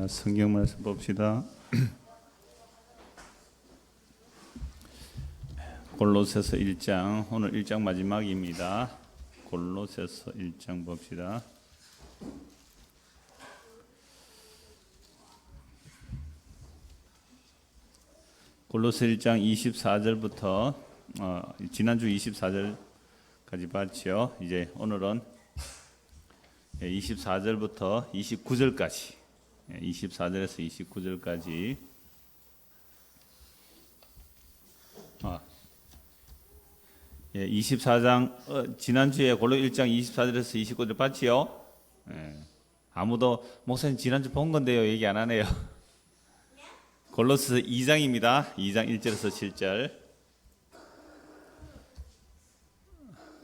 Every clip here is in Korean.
성경 말씀 봅시다. 골로새서 1장, 오늘 1장 마지막입니다. 골로새서 1장 봅시다. 골로새 1장 24절부터 지난주 24절까지 봤죠. 이제 오늘은 24절부터 29절까지 24절에서 29절까지 예, 24장 지난주에 골로 1장 24절에서 29절 봤지요? 예, 아무도 목사님 지난주 본 건데요 얘기 안 하네요. 골로새 2장입니다. 2장 1절에서 7절.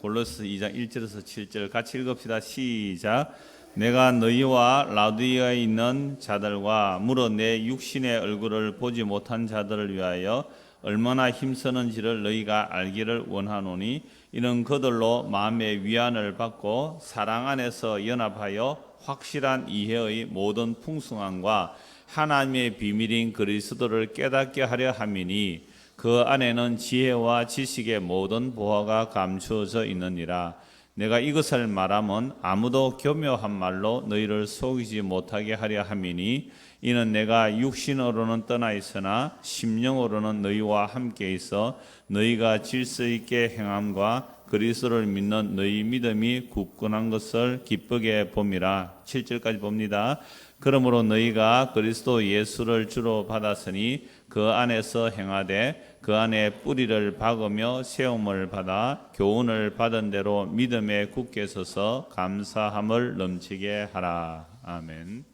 골로새 2장 1절에서 7절 같이 읽읍시다. 시작. 내가 너희와 라우디아에 있는 자들과 물어 내 육신의 얼굴을 보지 못한 자들을 위하여 얼마나 힘쓰는지를 너희가 알기를 원하노니 이는 그들로 마음의 위안을 받고 사랑 안에서 연합하여 확실한 이해의 모든 풍성함과 하나님의 비밀인 그리스도를 깨닫게 하려 함이니 그 안에는 지혜와 지식의 모든 보화가 감추어져 있느니라. 내가 이것을 말하면 아무도 교묘한 말로 너희를 속이지 못하게 하려 함이니 이는 내가 육신으로는 떠나 있으나 심령으로는 너희와 함께 있어 너희가 질서 있게 행함과 그리스도를 믿는 너희 믿음이 굳건한 것을 기쁘게 봄이라. 7절까지 봅니다. 그러므로 너희가 그리스도 예수를 주로 받았으니 그 안에서 행하되 그 안에 뿌리를 박으며 세움을 받아 교훈을 받은 대로 믿음에 굳게 서서 감사함을 넘치게 하라. 아멘.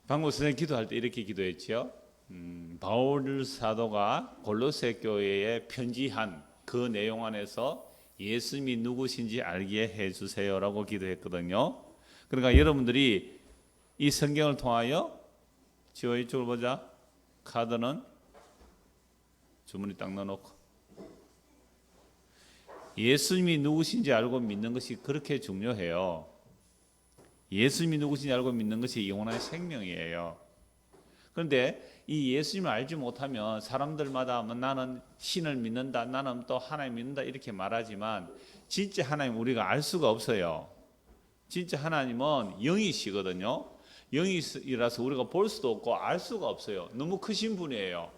방금 선생님 기도할 때 이렇게 기도했죠. 바울 사도가 골로새 교회에 편지한 그 내용 안에서 예수님이 누구신지 알게 해주세요라고 기도했거든요. 그러니까 여러분들이 이 성경을 통하여 지호 이쪽을 보자. 카드는 주머니 딱 넣어놓고 예수님이 누구신지 알고 믿는 것이 그렇게 중요해요. 예수님이 누구신지 알고 믿는 것이 영원한 생명이에요. 그런데 이 예수님을 알지 못하면 사람들마다 나는 신을 믿는다, 나는 또 하나님 믿는다 이렇게 말하지만 진짜 하나님 우리가 알 수가 없어요. 진짜 하나님은 영이시거든요. 영이라서 우리가 볼 수도 없고 알 수가 없어요. 너무 크신 분이에요.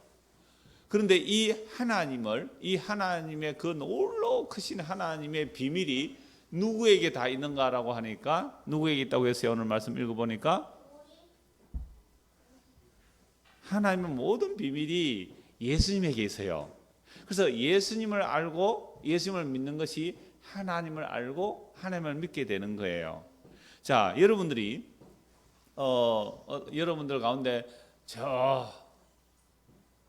그런데 이 하나님의 그 놀라워 크신 하나님의 비밀이 누구에게 다 있는가라고 하니까 누구에게 있다고 했어요? 오늘 말씀 읽어보니까 하나님의 모든 비밀이 예수님에게 있어요. 그래서 예수님을 알고 예수님을 믿는 것이 하나님을 알고 하나님을 믿게 되는 거예요. 자, 여러분들이 여러분들 가운데 저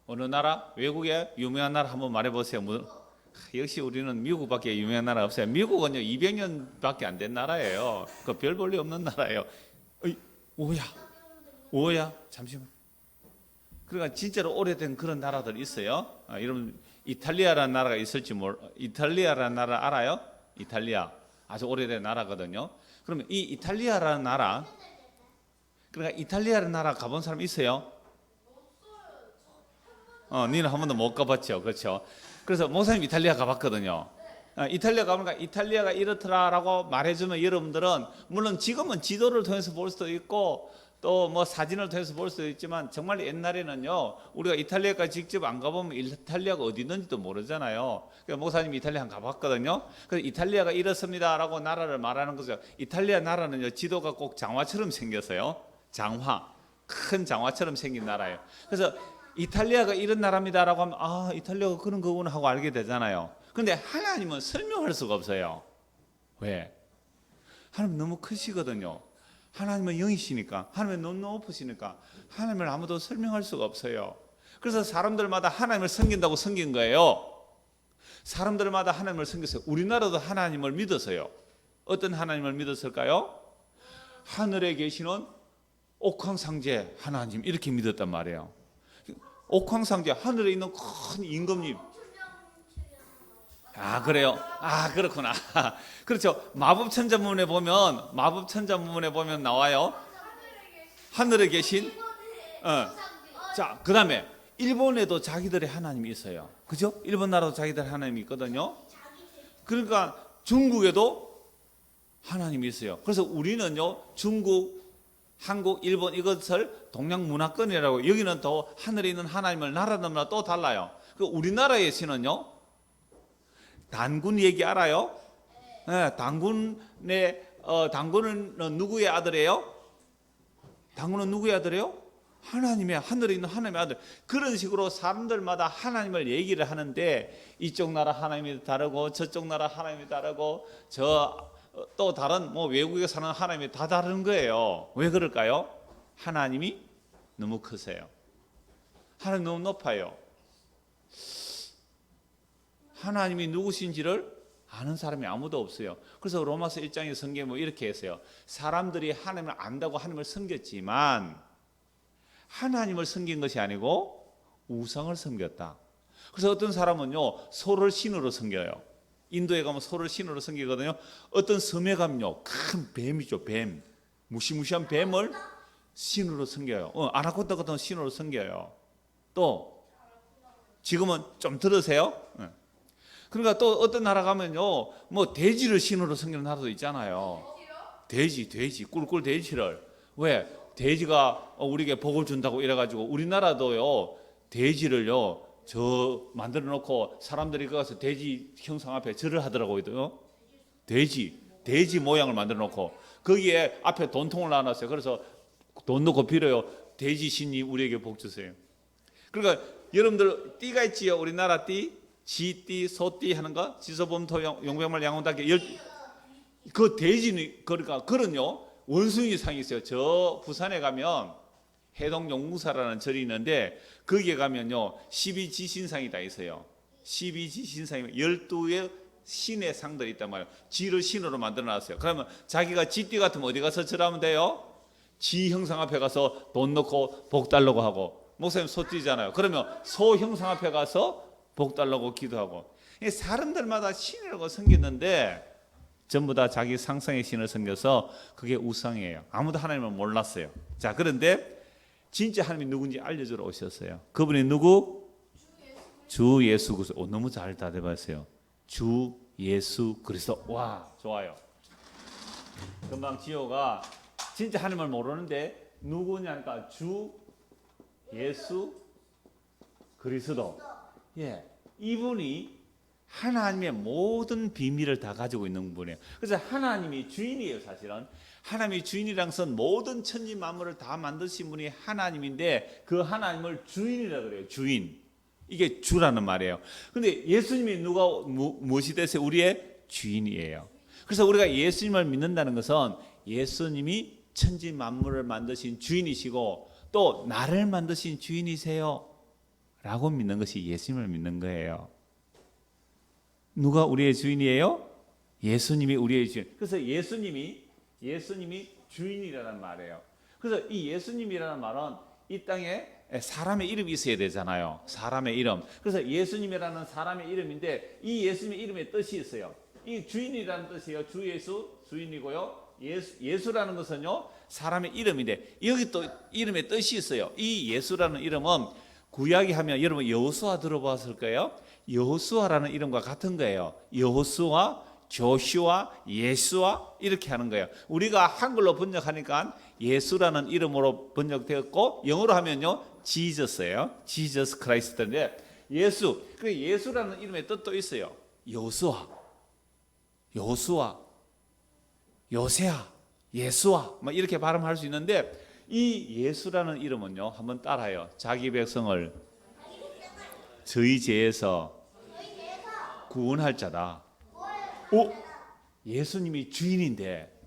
어느 나라 외국의 유명한 나라 한번 말해보세요. 역시 우리는 미국밖에 유명한 나라 없어요. 미국은요 200년밖에 안 된 나라예요. 그 별 볼일 없는 나라예요. 오야 잠시만. 그러니까 진짜로 오래된 그런 나라들 있어요. 여러분 이탈리아라는 나라가 있을지 이탈리아라는 나라 알아요? 이탈리아 아주 오래된 나라거든요. 그러면 이 이탈리아라는 나라, 그러니까 이탈리아라는 나라 가본 사람 있어요? 니는 한 번도 못 가봤죠, 그렇죠? 그래서 목사님 이탈리아 가봤거든요. 이탈리아 가보니까 이탈리아가 이렇더라라고 말해주면 여러분들은 물론 지금은 지도를 통해서 볼 수도 있고 또 뭐 사진을 통해서 볼 수도 있지만 정말 옛날에는요 우리가 이탈리아까지 직접 안 가보면 이탈리아가 어디 있는지도 모르잖아요. 그래서 목사님 이탈리아 한 가봤거든요. 그래서 이탈리아가 이렇습니다라고 나라를 말하는 거죠. 이탈리아 나라는요 지도가 꼭 장화처럼 생겼어요. 장화, 큰 장화처럼 생긴 나라예요. 그래서 이탈리아가 이런 나라입니다라고 하면 이탈리아가 그런 거구나 하고 알게 되잖아요. 그런데 하나님은 설명할 수가 없어요. 왜? 하나님 너무 크시거든요. 하나님은 영이시니까, 하나님은 너무 높으시니까 하나님을 아무도 설명할 수가 없어요. 그래서 사람들마다 하나님을 섬긴다고 섬긴 거예요. 사람들마다 하나님을 섬겼어요. 우리나라도 하나님을 믿었어요. 어떤 하나님을 믿었을까요? 하늘에 계시는 옥황상제 하나님 이렇게 믿었단 말이에요. 옥황상제 하늘에 있는 큰 임금님. 그래요? 그렇구나. 그렇죠. 마법천자 부분에 보면 나와요. 하늘에 계신 자, 그다음에 일본에도 자기들의 하나님이 있어요. 그죠? 일본 나라도 자기들 하나님이 있거든요. 그러니까 중국에도 하나님이 있어요. 그래서 우리는요, 중국, 한국, 일본 이것을 동양문화권이라고, 여기는 또 하늘에 있는 하나님을 나라마다 또 달라요. 그 우리나라의 신은요, 단군 얘기 알아요? 네, 단군은 누구의 아들이에요? 단군은 누구의 아들이에요? 하나님의, 하늘에 있는 하나님의 아들. 그런 식으로 사람들마다 하나님을 얘기를 하는데, 이쪽 나라 하나님이 다르고 저쪽 나라 하나님이 다르고 또 다른 외국에 사는 하나님이 다 다른 거예요. 왜 그럴까요? 하나님이 너무 크세요. 하나님 너무 높아요. 하나님이 누구신지를 아는 사람이 아무도 없어요. 그래서 로마서 1장의 성경에 이렇게 했어요. 사람들이 하나님을 안다고 하나님을 섬겼지만 하나님을 섬긴 것이 아니고 우상을 섬겼다. 그래서 어떤 사람은요, 소를 신으로 섬겨요. 인도에 가면 소를 신으로 섬기거든요. 어떤 섬에 가면요, 큰 뱀이죠, 뱀. 무시무시한 뱀을 신으로 섬겨요. 아나콘다 같은 신으로 섬겨요. 또 지금은 좀 들으세요. 그러니까 또 어떤 나라 가면요, 돼지를 신으로 섬기는 나라도 있잖아요. 돼지, 꿀꿀 돼지를. 왜? 돼지가 우리에게 복을 준다고 이래가지고 우리나라도요, 돼지를요, 만들어 놓고 사람들이 가서 돼지 형상 앞에 절을 하더라고요. 돼지 모양을 만들어 놓고 거기에 앞에 돈통을 놔놨어요. 그래서 돈 넣고 빌어요. 돼지 신이 우리에게 복 주세요. 그러니까 여러분들 띠가 있지요. 우리나라 띠, 지띠, 소띠 하는 거, 지소범토 용병말 양홍닭에 그 돼지는, 그러니까 그런요, 원숭이 상이 있어요. 저 부산에 가면 해동용궁사라는 절이 있는데 거기에 가면요, 12지신상이 다 있어요. 12지신상이 12의 신의 상들이 있단 말이에요. 지를 신으로 만들어 놨어요. 그러면 자기가 지띠 같으면 어디 가서 절하면 돼요? 지 형상 앞에 가서 돈 넣고 복 달라고 하고, 목사님 소띠잖아요. 그러면 소 형상 앞에 가서 복 달라고 기도하고. 사람들마다 신이라고 섬기는데 전부 다 자기 상상의 신을 섬겨서 그게 우상이에요. 아무도 하나님을 몰랐어요. 자, 그런데 진짜 하나님이 누군지 알려주러 오셨어요. 그분이 누구? 주 예수 그리스도. 너무 잘 대답하세요. 주 예수 그리스도. 와, 좋아요. 금방 지호가 진짜 하나님을 모르는데 누구냐니까 주 예수 그리스도. 예, 이분이 하나님의 모든 비밀을 다 가지고 있는 분이에요. 그래서 하나님이 주인이에요. 사실은 하나님이 주인이란 것은 모든 천지 만물을 다 만드신 분이 하나님인데 그 하나님을 주인이라 그래요. 주인. 이게 주라는 말이에요. 근데 예수님이 무엇이 되세요? 우리의 주인이에요. 그래서 우리가 예수님을 믿는다는 것은 예수님이 천지 만물을 만드신 주인이시고 또 나를 만드신 주인이세요 라고 믿는 것이 예수님을 믿는 거예요. 누가 우리의 주인이에요? 예수님이 우리의 주인. 그래서 예수님이 주인이라는 말이에요. 그래서 이 예수님이라는 말은 이 땅에 사람의 이름이 있어야 되잖아요. 사람의 이름. 그래서 예수님이라는 사람의 이름인데 이 예수님의 이름에 뜻이 있어요. 이 주인이라는 뜻이에요. 주 예수 주인이고요. 예수라는 것은요, 사람의 이름인데 여기 또 이름에 뜻이 있어요. 이 예수라는 이름은 구약에 하면 여러분 여호수아 들어봤을 거예요. 여호수아라는 이름과 같은 거예요. 여호수아, 조슈아, 예수아 이렇게 하는 거예요. 우리가 한글로 번역하니까 예수라는 이름으로 번역되었고 영어로 하면요 지저스예요. 지저스 크라이스트인데 예수. 그 예수라는 이름의 뜻도 있어요. 여호수아, 요새아, 예수아 뭐 이렇게 발음할 수 있는데 이 예수라는 이름은요, 한번 따라해요. 자기 백성을 저희 죄에서 구원할 자다. 예수님이 주인인데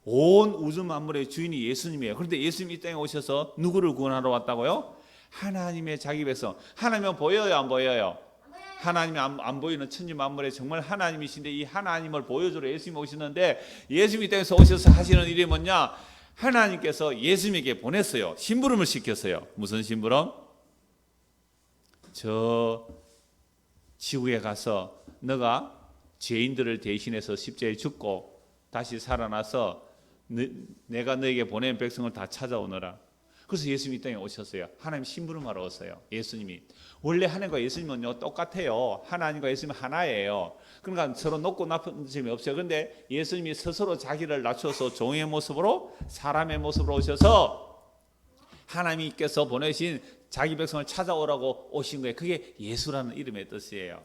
온 우주 만물의 주인이 예수님이에요. 그런데 예수님이 이 땅에 오셔서 누구를 구원하러 왔다고요? 하나님의 자기 백성. 하나님은 보여요, 안 보여요? 하나님이 안 보이는 천지 만물에 정말 하나님이신데 이 하나님을 보여주러 예수님이 오시는데 예수님이 이 땅에서 오셔서 하시는 일이 뭐냐? 하나님께서 예수님에게 보냈어요. 심부름을 시켰어요. 무슨 심부름? 저 지구에 가서 너가 죄인들을 대신해서 십자가에 죽고 다시 살아나서 내가 너에게 보낸 백성을 다 찾아오너라. 그래서 예수님이 이 땅에 오셨어요. 하나님 심부름하러 왔어요. 예수님이. 원래 하나님과 예수님은요 똑같아요. 하나님과 예수님은 하나예요. 그러니까 서로 높고 낮은 점이 없어요. 그런데 예수님이 스스로 자기를 낮춰서 종의 모습으로 사람의 모습으로 오셔서 하나님께서 보내신 자기 백성을 찾아오라고 오신 거예요. 그게 예수라는 이름의 뜻이에요.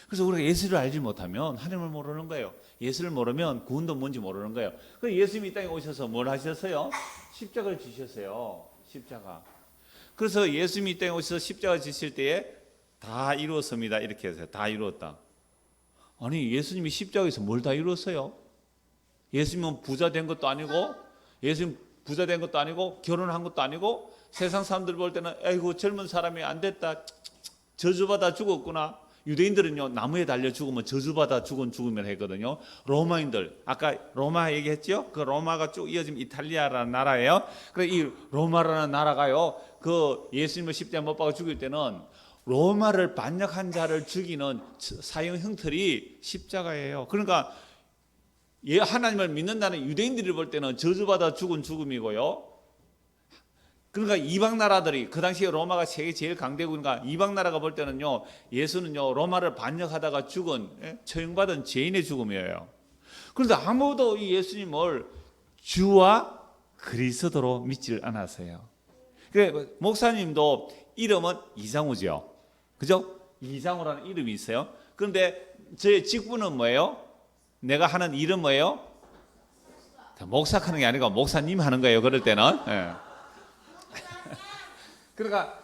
그래서 우리가 예수를 알지 못하면 하나님을 모르는 거예요. 예수를 모르면 구원도 뭔지 모르는 거예요. 그래서 예수님이 이 땅에 오셔서 뭘 하셨어요? 십자가를 지셨어요. 십자가. 그래서 예수님이 이 땅에 오셔서 십자가 지실 때에 다 이루었습니다. 이렇게 해서 다 이루었다. 아니 예수님이 십자가에서 뭘 다 이루었어요? 예수님은 부자 된 것도 아니고 예수님 부자 된 것도 아니고 결혼한 것도 아니고 세상 사람들 볼 때는 아이고 젊은 사람이 안 됐다. 저주받아 죽었구나. 유대인들은요 나무에 달려 죽으면 저주받아 죽은 죽으면 했거든요. 로마인들 아까 로마 얘기했죠? 그 로마가 쭉 이어지면 이탈리아라는 나라예요. 그래 이 로마라는 나라가요 그 예수님을 십자가에 못 박아 죽일 때는 로마를 반역한 자를 죽이는 사형 형틀이 십자가예요. 그러니까 하나님을 믿는다는 유대인들이 볼 때는 저주받아 죽은 죽음이고요. 그러니까 이방 나라들이 그 당시에 로마가 세계 제일 강대국이니까 이방 나라가 볼 때는요 예수는요 로마를 반역하다가 죽은 처형받은 죄인의 죽음이에요. 그런데 아무도 이 예수님을 주와 그리스도로 믿지를 않았어요. 그러니까 목사님도 이름은 이상우죠, 그죠? 이상우라는 이름이 있어요. 그런데 저의 직분은 뭐예요? 내가 하는 일은 뭐예요? 목사하는 게 아니고 목사님 하는 거예요. 그럴 때는. 그러니까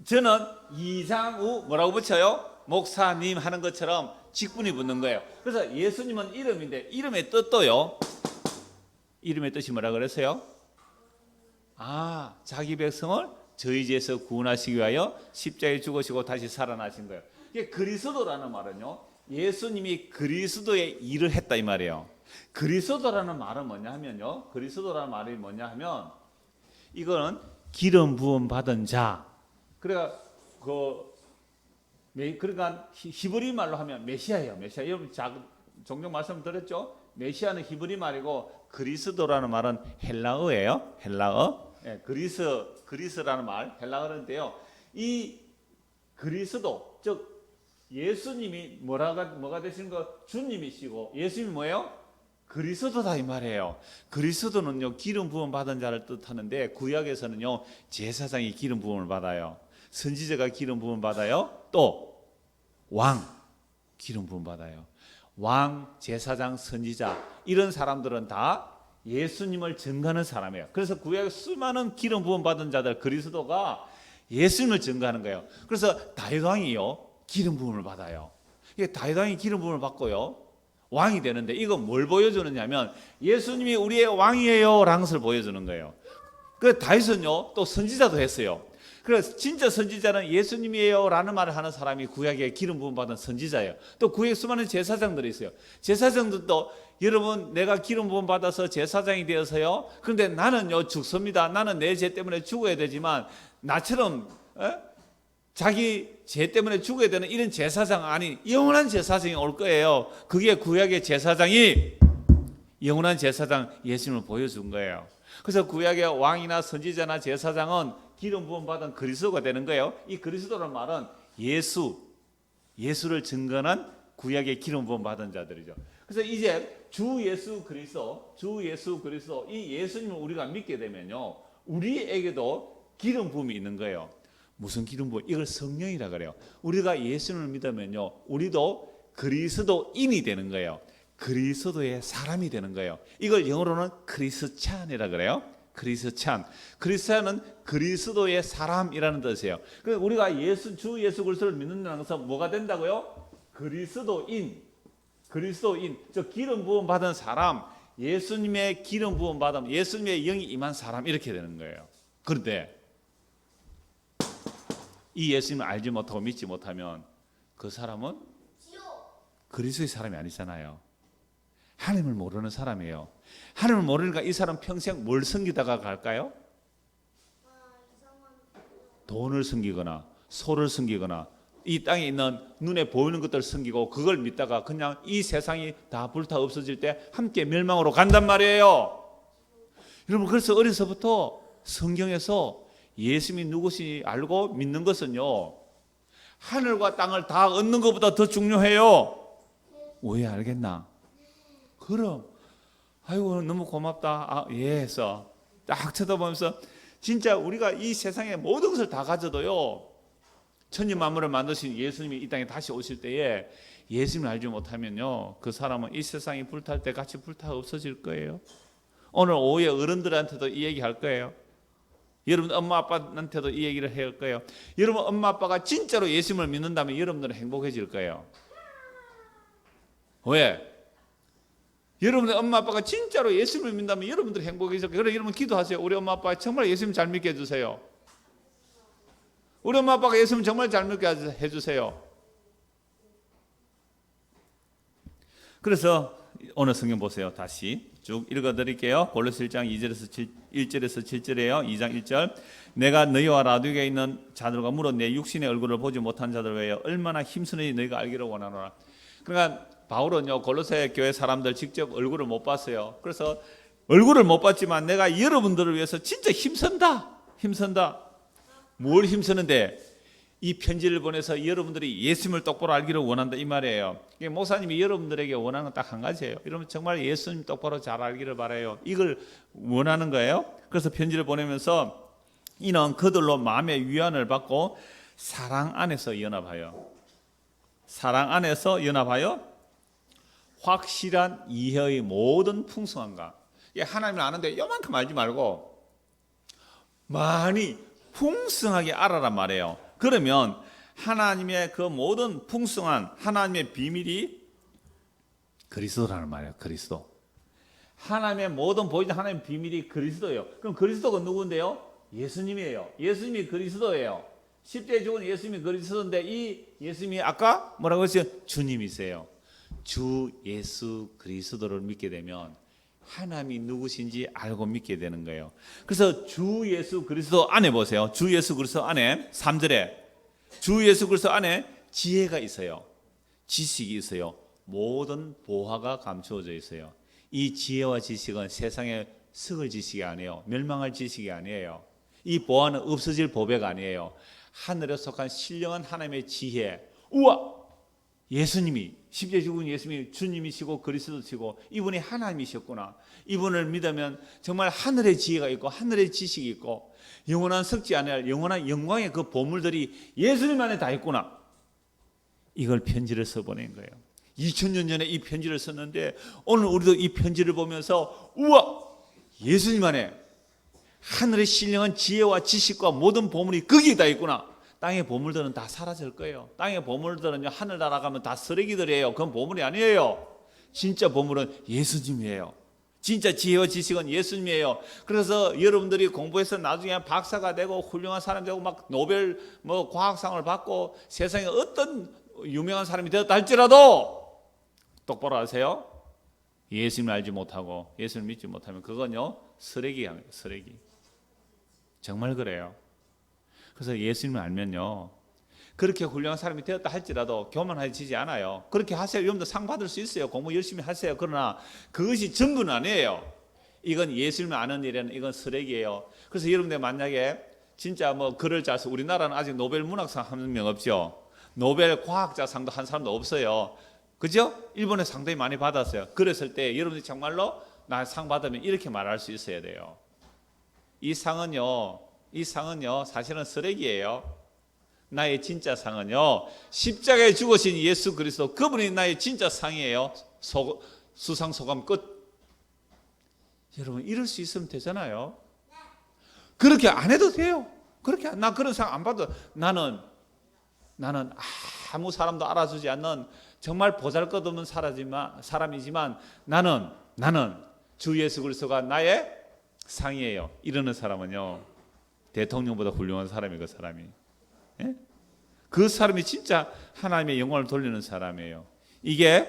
저는 이상우 뭐라고 붙여요? 목사님 하는 것처럼 직분이 붙는 거예요. 그래서 예수님은 이름인데 이름의 뜻도요. 이름의 뜻이 뭐라 그랬어요? 자기 백성을 저희 죄에서 구원하시기 위하여 십자가에 죽으시고 다시 살아나신 거예요. 이게 그리스도라는 말은요. 예수님이 그리스도의 일을 했다 이 말이에요. 그리스도라는 말은 뭐냐 하면요. 그리스도라는 말이 뭐냐 하면 이거는 기름 부음 받은 자. 그러니까 그러니까 히브리 말로 하면 메시아예요. 메시아. 여러분 종종 말씀드렸죠. 메시아는 히브리 말이고 그리스도라는 말은 헬라어예요. 헬라어. 그리스라는 말 헬라어인데요. 이 그리스도 즉 예수님이 뭐가 되시는 거 주님이시고 예수님이 뭐예요? 그리스도다 이 말이에요. 그리스도는요 기름 부음 받은 자를 뜻하는데 구약에서는요 제사장이 기름 부음을 받아요. 선지자가 기름 부음 받아요. 또 왕 기름 부음 받아요. 왕, 제사장, 선지자 이런 사람들은 다 예수님을 증거하는 사람이에요. 그래서 구약에 수많은 기름 부음 받은 자들 그리스도가 예수님을 증거하는 거예요. 그래서 다윗 왕이요 기름 부음을 받아요. 이게 다윗 왕이 기름 부음을 받고요 왕이 되는데 이거 뭘 보여주느냐면 예수님이 우리의 왕이에요 라는 것을 보여주는 거예요. 그 다윗은요 또 선지자도 했어요. 그래서 진짜 선지자는 예수님이에요 라는 말을 하는 사람이 구약에 기름 부음 받은 선지자예요. 또 구약에 수많은 제사장들이 있어요. 제사장들도 여러분 내가 기름 부음 받아서 제사장이 되어서요 그런데 나는요 죽습니다. 나는 내 죄 때문에 죽어야 되지만 나처럼 자기 죄 때문에 죽어야 되는 이런 제사장 아닌 영원한 제사장이 올 거예요. 그게 구약의 제사장이 영원한 제사장 예수님을 보여준 거예요. 그래서 구약의 왕이나 선지자나 제사장은 기름 부음 받은 그리스도가 되는 거예요. 이 그리스도란 말은 예수를 증거한 구약의 기름 부음 받은 자들이죠. 그래서 이제 주 예수 그리스도 이 예수님을 우리가 믿게 되면요 우리에게도 기름 부음이 있는 거예요. 무슨 기름 부음? 이걸 성령이라 그래요. 우리가 예수님을 믿으면요 우리도 그리스도인이 되는 거예요. 그리스도의 사람이 되는 거예요. 이걸 영어로는 크리스찬이라 그래요. 크리스찬은 그리스도의 사람이라는 뜻이에요. 그러니까 우리가 주 예수 그리스도를 믿는다는 것은 뭐가 된다고요? 그리스도인, 저 기름 부음 받은 사람, 예수님의 기름 부음 받음, 예수님의 영이 임한 사람 이렇게 되는 거예요. 그런데 이 예수님을 알지 못하고 믿지 못하면 그 사람은 그리스도의 사람이 아니잖아요. 하나님을 모르는 사람이에요. 하나님을 모르니까 이 사람 평생 뭘 섬기다가 갈까요? 돈을 섬기거나 소를 섬기거나 이 땅에 있는 눈에 보이는 것들을 섬기고 그걸 믿다가 그냥 이 세상이 다 불타 없어질 때 함께 멸망으로 간단 말이에요. 여러분 그래서 어려서부터 성경에서 예수님이 누구신지 알고 믿는 것은요, 하늘과 땅을 다 얻는 것보다 더 중요해요. 왜 알겠나? 그럼 아이고 너무 고맙다. 예 해서 딱 쳐다보면서 진짜 우리가 이 세상의 모든 것을 다 가져도요, 천지 만물을 만드신 예수님이 이 땅에 다시 오실 때에 예수님을 알지 못하면요, 그 사람은 이 세상이 불탈 때 같이 불타 없어질 거예요. 오늘 오후에 어른들한테도 이 얘기 할 거예요. 여러분 엄마 아빠한테도 이 얘기를 할 거예요. 여러분 엄마 아빠가 진짜로 예수님을 믿는다면 여러분들은 행복해질 거예요. 왜? 여러분의 엄마 아빠가 진짜로 예수님을 믿는다면 여러분들이 행복해질 거예요. 그래 여러분 기도하세요. 우리 엄마 아빠 정말 예수님 잘 믿게 해주세요. 우리 엄마 아빠가 예수님 정말 잘 믿게 해주세요. 그래서 오늘 성경 보세요. 다시 쭉 읽어드릴게요. 골로새 1장 1절에서 7절이에요. 2장 1절. 내가 너희와 라두게에 있는 자들과 물어 내 육신의 얼굴을 보지 못한 자들 외에 얼마나 힘쓰는지 너희가 알기를 원하노라. 그러니까 바울은요, 골로새 교회 사람들 직접 얼굴을 못 봤어요. 그래서 얼굴을 못 봤지만 내가 여러분들을 위해서 진짜 힘쓴다. 뭘 힘쓰는데? 이 편지를 보내서 여러분들이 예수님을 똑바로 알기를 원한다 이 말이에요. 목사님이 여러분들에게 원하는 건 딱 한 가지예요. 여러분 정말 예수님 똑바로 잘 알기를 바라요. 이걸 원하는 거예요. 그래서 편지를 보내면서 이는 그들로 마음의 위안을 받고 사랑 안에서 연합하여 확실한 이해의 모든 풍성함과, 하나님을 아는데 요만큼 알지 말고 많이 풍성하게 알아란 말이에요. 그러면 하나님의 그 모든 풍성한 하나님의 비밀이 그리스도라는 말이에요. 그리스도. 하나님의 모든 보이는 하나님의 비밀이 그리스도예요. 그럼 그리스도가 누구인데요? 예수님이에요. 예수님이 그리스도예요. 십자가에 죽은 예수님이 그리스도인데 이 예수님이 아까 뭐라고 했어요? 주님이세요. 주 예수 그리스도를 믿게 되면 하나님이 누구신지 알고 믿게 되는 거예요. 그래서 주 예수 그리스도 안에 보세요. 주 예수 그리스도 안에 3절에 주 예수 그리스도 안에 지혜가 있어요. 지식이 있어요. 모든 보화가 감추어져 있어요. 이 지혜와 지식은 세상에 썩을 지식이 아니에요. 멸망할 지식이 아니에요. 이 보화는 없어질 보배가 아니에요. 하늘에 속한 신령한 하나님의 지혜. 우와! 예수님이 십자가에 죽은 예수님이 주님이시고 그리스도시고 이분이 하나님이셨구나. 이분을 믿으면 정말 하늘의 지혜가 있고 하늘의 지식이 있고 영원한 석지 안에 영원한 영광의 그 보물들이 예수님 안에 다 있구나. 이걸 편지를 써보낸 거예요. 2000년 전에 이 편지를 썼는데 오늘 우리도 이 편지를 보면서 우와! 예수님 안에 하늘의 신령한 지혜와 지식과 모든 보물이 거기에 다 있구나. 땅의 보물들은 다 사라질 거예요. 땅의 보물들은요, 하늘 날아가면 다 쓰레기들이에요. 그건 보물이 아니에요. 진짜 보물은 예수님이에요. 진짜 지혜와 지식은 예수님이에요. 그래서 여러분들이 공부해서 나중에 박사가 되고 훌륭한 사람이 되고 막 노벨 과학상을 받고 세상에 어떤 유명한 사람이 되었다 할지라도 똑바로 아세요? 예수님을 알지 못하고 예수님을 믿지 못하면 그건요, 쓰레기예요. 쓰레기. 정말 그래요. 그래서 예수님을 알면요, 그렇게 훌륭한 사람이 되었다 할지라도 교만해지지 않아요. 그렇게 하세요. 여러분들 상 받을 수 있어요. 공부 열심히 하세요. 그러나 그것이 전부는 아니에요. 이건 예수님을 아는 일에는 이건 쓰레기예요. 그래서 여러분들 만약에 진짜 글을 짜서, 우리나라는 아직 노벨 문학상 한 명 없죠. 노벨 과학자상도 한 사람도 없어요. 그죠? 일본에 상당히 많이 받았어요. 그랬을 때 여러분들이 정말로 나 상 받으면 이렇게 말할 수 있어야 돼요. 이 상은요 사실은 쓰레기예요. 나의 진짜 상은요, 십자가에 죽으신 예수 그리스도, 그분이 나의 진짜 상이에요. 수상 소감 끝. 여러분 이럴 수 있으면 되잖아요. 그렇게 안 해도 돼요. 그렇게 나 그런 상 안 받아. 나는 아무 사람도 알아주지 않는 정말 보잘것없는 사람이지만 나는 주 예수 그리스도가 나의 상이에요. 이러는 사람은요, 대통령보다 훌륭한 사람이 그 사람이. 예? 그 사람이 진짜 하나님의 영광을 돌리는 사람이에요. 이게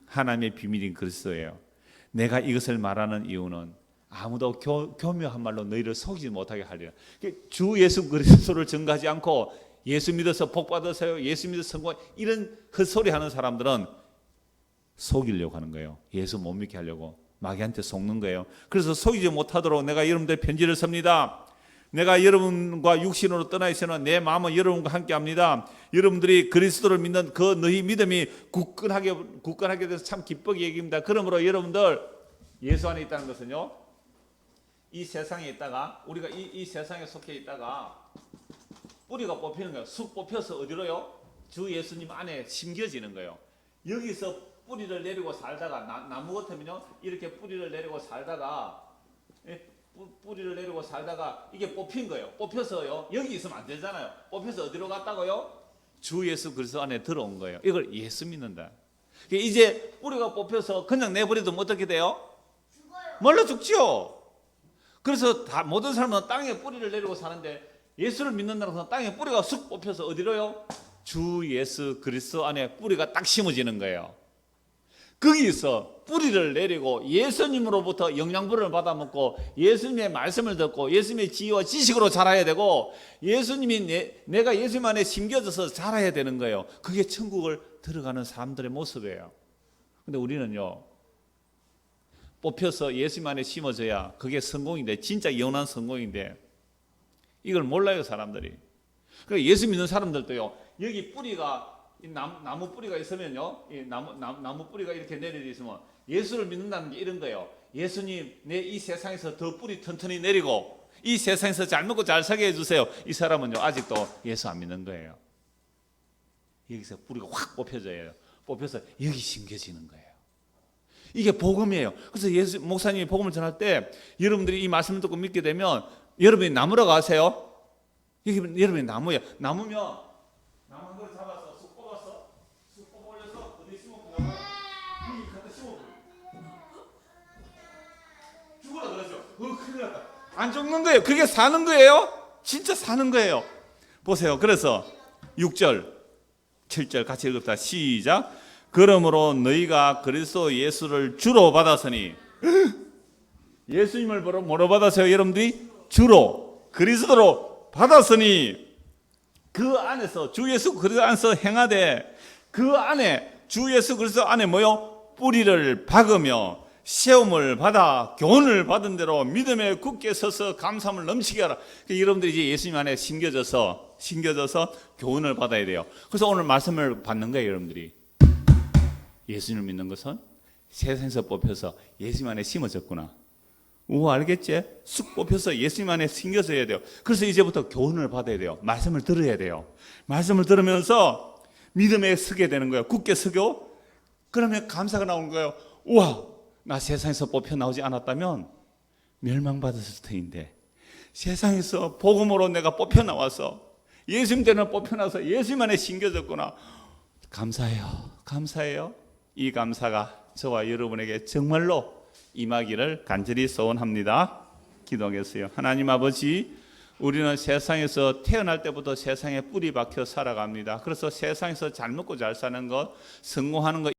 하나님의 비밀인 그리스도예요. 내가 이것을 말하는 이유는 아무도 교묘한 말로 너희를 속이지 못하게 하리라. 주 예수 그리스도를 증거하지 않고 예수 믿어서 복 받으세요, 예수 믿어서 성공, 이런 헛소리 하는 사람들은 속이려고 하는 거예요. 예수 못 믿게 하려고. 마귀한테 속는 거예요. 그래서 속이지 못하도록 내가 여러분들 편지를 씁니다. 내가 여러분과 육신으로 떠나 있으나 내 마음은 여러분과 함께합니다. 여러분들이 그리스도를 믿는 그 너희 믿음이 굳건하게 돼서 참 기쁘게 여깁니다. 그러므로 여러분들 예수 안에 있다는 것은요, 이 세상에 있다가 우리가 이 세상에 속해 있다가 뿌리가 뽑히는 거예요. 쑥 뽑혀서 어디로요? 주 예수님 안에 심겨지는 거예요. 여기서 뿌리를 내리고 살다가 나무 같으면요, 이렇게 뿌리를 내리고 살다가 뿌리를 내리고 살다가 이게 뽑힌 거예요. 뽑혀서요, 여기 있으면 안 되잖아요. 뽑혀서 어디로 갔다고요? 주 예수 그리스도 안에 들어온 거예요. 이걸 예수 믿는다. 이제 뿌리가 뽑혀서 그냥 내버려두면 어떻게 돼요? 몰라 죽죠. 그래서 다 모든 사람은 땅에 뿌리를 내리고 사는데 예수를 믿는다는 것은 땅에 뿌리가 쑥 뽑혀서 어디로요? 주 예수 그리스도 안에 뿌리가 딱 심어지는 거예요. 거기서 뿌리를 내리고 예수님으로부터 영양분을 받아 먹고 예수님의 말씀을 듣고 예수님의 지혜와 지식으로 자라야 되고 예수님이 내가 예수님 안에 심겨져서 자라야 되는 거예요. 그게 천국을 들어가는 사람들의 모습이에요. 근데 우리는요, 뽑혀서 예수님 안에 심어져야 그게 성공인데, 진짜 영원한 성공인데 이걸 몰라요 사람들이. 그러니까 예수 믿는 사람들도요, 여기 뿌리가 나무 뿌리가 있으면요, 나무 뿌리가 이렇게 내려져 있으면 예수를 믿는다는 게 이런 거예요. 예수님, 내 이 세상에서 더 뿌리 튼튼히 내리고 이 세상에서 잘 먹고 잘 살게 해주세요. 이 사람은요, 아직도 예수 안 믿는 거예요. 여기서 뿌리가 확 뽑혀져요. 뽑혀서 여기 심겨지는 거예요. 이게 복음이에요. 그래서 예수 목사님이 복음을 전할 때 여러분들이 이 말씀을 듣고 믿게 되면 여러분이 나무라고 하세요. 여기 여러분이 나무예요. 나무면 나무 한 그릇 잡아서 쑥 뽑아서 쑥 뽑아 올려서 어디 심어보냐고 여기 갖다 심어버려. 죽어라 그러죠. 큰일 났다. 안 죽는 거예요. 그게 사는 거예요. 진짜 사는 거예요. 보세요. 그래서 6절 7절 같이 읽읍시다. 시작. 그러므로 너희가 그리스도 예수를 주로 받았으니, 예수님을 뭐로 받았어요? 여러분들이 주로 그리스도로 받았으니 그 안에서 주 예수 그리스도 안에서 행하되 그 안에 주 예수 그리스도 안에 뭐요? 뿌리를 박으며 시험을 받아 교훈을 받은 대로 믿음에 굳게 서서 감사함을 넘치게 하라. 그러니까 여러분들이 이제 예수님 안에 심겨져서 교훈을 받아야 돼요. 그래서 오늘 말씀을 받는 거예요. 여러분들이 예수님을 믿는 것은 세상에서 뽑혀서 예수님 안에 심어졌구나. 우와, 알겠지? 쑥 뽑혀서 예수님 안에 심겨져야 돼요. 그래서 이제부터 교훈을 받아야 돼요. 말씀을 들어야 돼요. 말씀을 들으면서 믿음에 서게 되는 거예요. 굳게 서고, 그러면 감사가 나오는 거예요. 우와, 나 세상에서 뽑혀 나오지 않았다면 멸망받았을 터인데 세상에서 복음으로 내가 뽑혀 나와서 예수님 때는 뽑혀 나와서 예수님 안에 심겨졌구나. 감사해요. 감사해요. 이 감사가 저와 여러분에게 정말로 임하기를 간절히 소원합니다. 기도하겠어요. 하나님 아버지, 우리는 세상에서 태어날 때부터 세상에 뿌리 박혀 살아갑니다. 그래서 세상에서 잘 먹고 잘 사는 것, 성공하는 것,